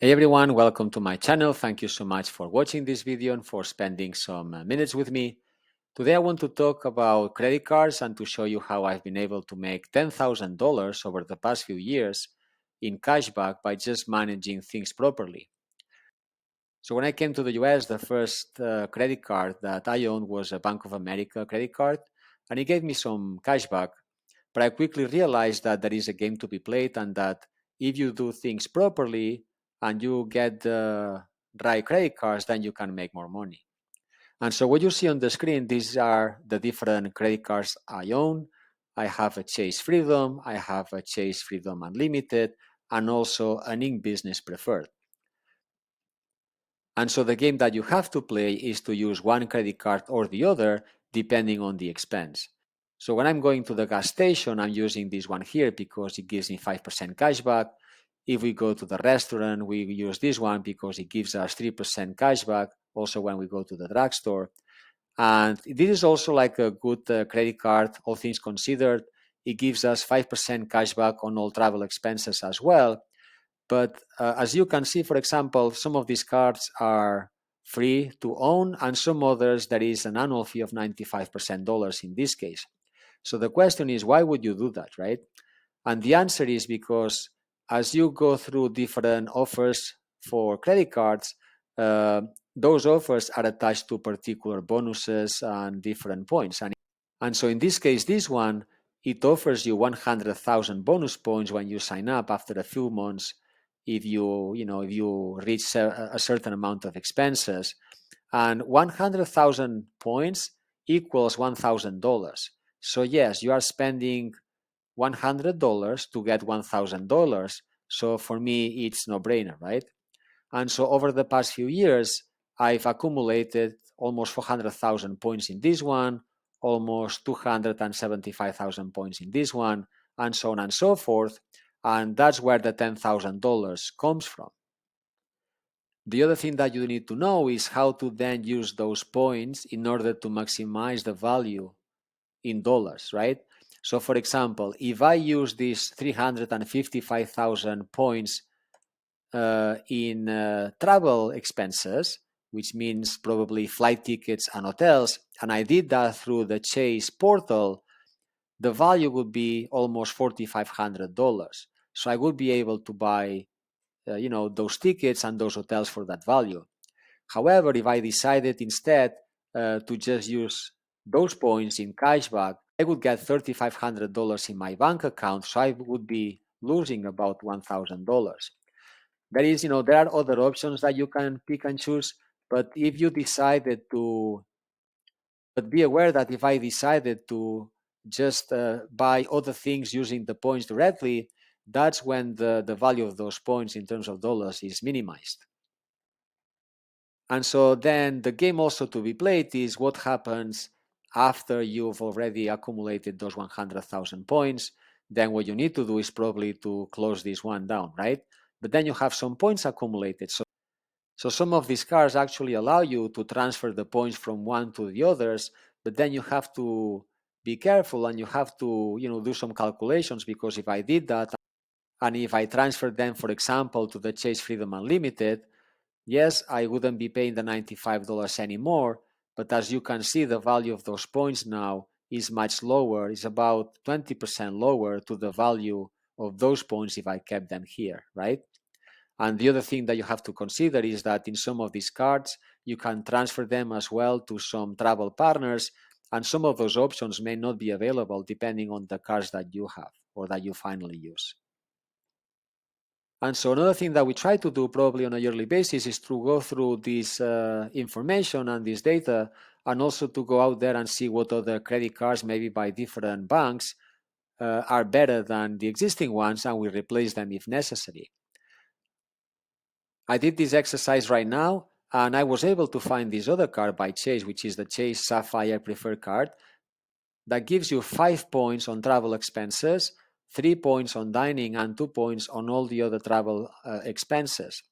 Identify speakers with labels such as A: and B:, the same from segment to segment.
A: Hey everyone, welcome to my channel. Thank you so much for watching this video and for spending some minutes with me. Today I want to talk about credit cards and to show you how I've been able to make $10,000 over the past few years in cashback by just managing things properly. So when I came to the US, the first credit card that I owned was a Bank of America credit card, and it gave me some cashback. But I quickly realized that there is a game to be played and that if you do things properly and you get the right credit cards, then you can make more money. And so what you see on the screen, these are the different credit cards I own. I have a Chase Freedom, I have a Chase Freedom Unlimited, and also an Ink Business Preferred. And so the game that you have to play is to use one credit card or the other, depending on the expense. So when I'm going to the gas station, I'm using this one here because it gives me 5% cashback. If we go to the restaurant, we use this one because it gives us 3% cashback. Also when we go to the drugstore. And this is also like a good credit card, all things considered. It gives us 5% cashback on all travel expenses as well. But as you can see, for example, some of these cards are free to own, and some others there is an annual fee of $95 in this case. So the question is, why would you do that, right? And the answer is because as you go through different offers for credit cards, those offers are attached to particular bonuses and different points. And so in this case, this one, it offers you 100,000 bonus points when you sign up after a few months if you reach a certain amount of expenses. And 100,000 points equals $1,000. So yes, you are spending $100 to get $1,000. So for me, it's no brainer, right? And so over the past few years, I've accumulated almost 400,000 points in this one, almost 275,000 points in this one, and so on and so forth. And that's where the $10,000 comes from. The other thing that you need to know is how to then use those points in order to maximize the value in dollars, right? So for example, if I use these 355,000 points in travel expenses, which means probably flight tickets and hotels, and I did that through the Chase portal, the value would be almost $4,500. So I would be able to buy, those tickets and those hotels for that value. However, if I decided instead to just use those points in cashback, I would get $3,500 in my bank account, so I would be losing about $1,000. There are other options that you can pick and choose, but if you decided to, but be aware that if I decided to just buy other things using the points directly, that's when the value of those points in terms of dollars is minimized. And so then the game also to be played is what happens after you've already accumulated those 100,000 points. Then what you need to do is probably to close this one down, right? But then you have some points accumulated. So some of these cards actually allow you to transfer the points from one to the others, but then you have to be careful and you have to, do some calculations, because if I did that and if I transferred them, for example, to the Chase Freedom Unlimited, yes, I wouldn't be paying the $95 anymore, but as you can see, the value of those points now is much lower. It's about 20% lower to the value of those points if I kept them here, right? And the other thing that you have to consider is that in some of these cards, you can transfer them as well to some travel partners, and some of those options may not be available depending on the cards that you have or that you finally use. And so another thing that we try to do probably on a yearly basis is to go through this information and this data, and also to go out there and see what other credit cards, maybe by different banks, are better than the existing ones, and we replace them if necessary. I did this exercise right now, and I was able to find this other card by Chase, which is the Chase Sapphire Preferred card, that gives you 5 points on travel expenses, 3 points on dining, and 2 points on all the other travel expenses.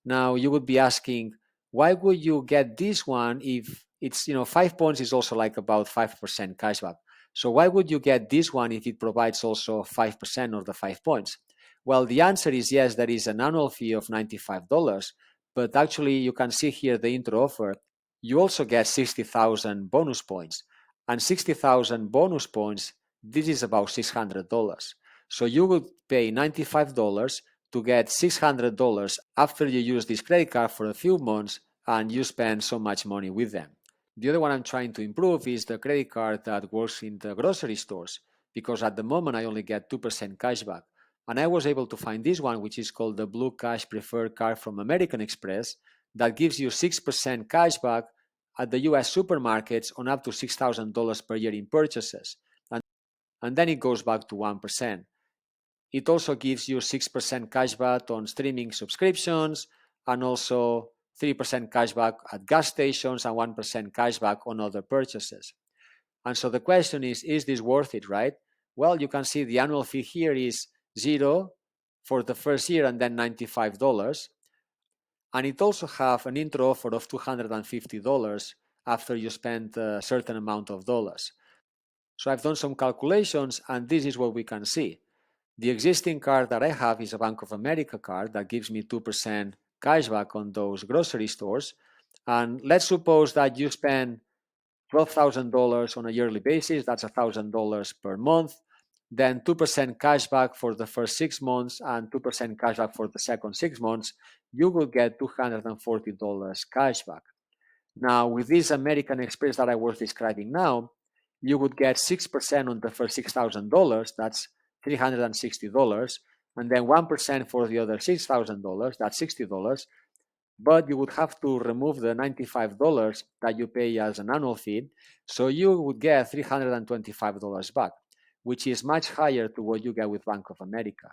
A: Now, you would be asking, why would you get this one if it's, 5 points is also like about 5% cashback. So why would you get this one if it provides also 5% of the 5 points? Well, the answer is yes, there is an annual fee of $95, but actually you can see here the intro offer. You also get 60,000 bonus points, and 60,000 bonus points, this is about $600. So you would pay $95 to get $600 after you use this credit card for a few months and you spend so much money with them. The other one I'm trying to improve is the credit card that works in the grocery stores, because at the moment I only get 2% cashback. And I was able to find this one, which is called the Blue Cash Preferred Card from American Express, that gives you 6% cashback at the US supermarkets on up to $6,000 per year in purchases. And then it goes back to 1%. It also gives you 6% cashback on streaming subscriptions and also 3% cashback at gas stations and 1% cashback on other purchases. And so the question is this worth it, right? Well, you can see the annual fee here is $0 for the first year and then $95. And it also have an intro offer of $250 after you spend a certain amount of dollars. So I've done some calculations and this is what we can see. The existing card that I have is a Bank of America card that gives me 2% cashback on those grocery stores. And let's suppose that you spend $12,000 on a yearly basis, that's $1,000 per month, then 2% cashback for the first 6 months and 2% cashback for the second 6 months, you will get $240 cashback. Now, with this American Express that I was describing now, you would get 6% on the first $6,000, that's $360, and then 1% for the other $6,000, that's $60, but you would have to remove the $95 that you pay as an annual fee, so you would get $325 back, which is much higher to what you get with Bank of America.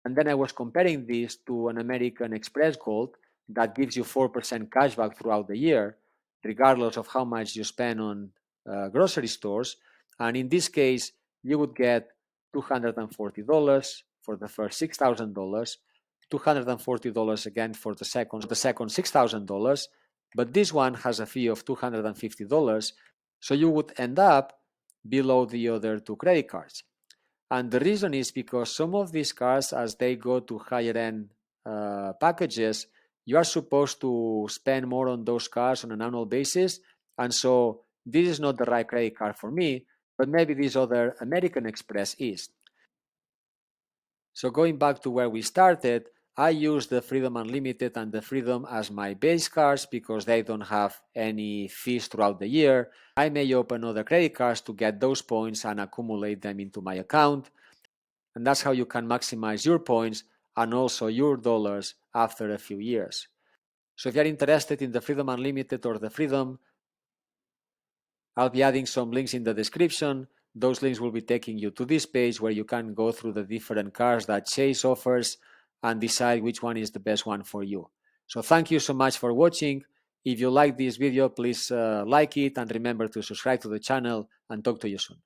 A: And then I was comparing this to an American Express Gold that gives you 4% cashback throughout the year, regardless of how much you spend on grocery stores. And in this case, you would get $240 for the first $6,000, $240 again for the second $6,000, but this one has a fee of $250, so you would end up below the other two credit cards. And the reason is because some of these cards, as they go to higher end packages, you are supposed to spend more on those cards on an annual basis. And so this is not the right credit card for me, but maybe this other American Express is. So going back to where we started, I use the Freedom Unlimited and the Freedom as my base cards because they don't have any fees throughout the year. I may open other credit cards to get those points and accumulate them into my account. And that's how you can maximize your points and also your dollars after a few years. So if you're interested in the Freedom Unlimited or the Freedom, I'll be adding some links in the description. Those links will be taking you to this page where you can go through the different cards that Chase offers and decide which one is the best one for you. So thank you so much for watching. If you like this video, please like it and remember to subscribe to the channel, and talk to you soon.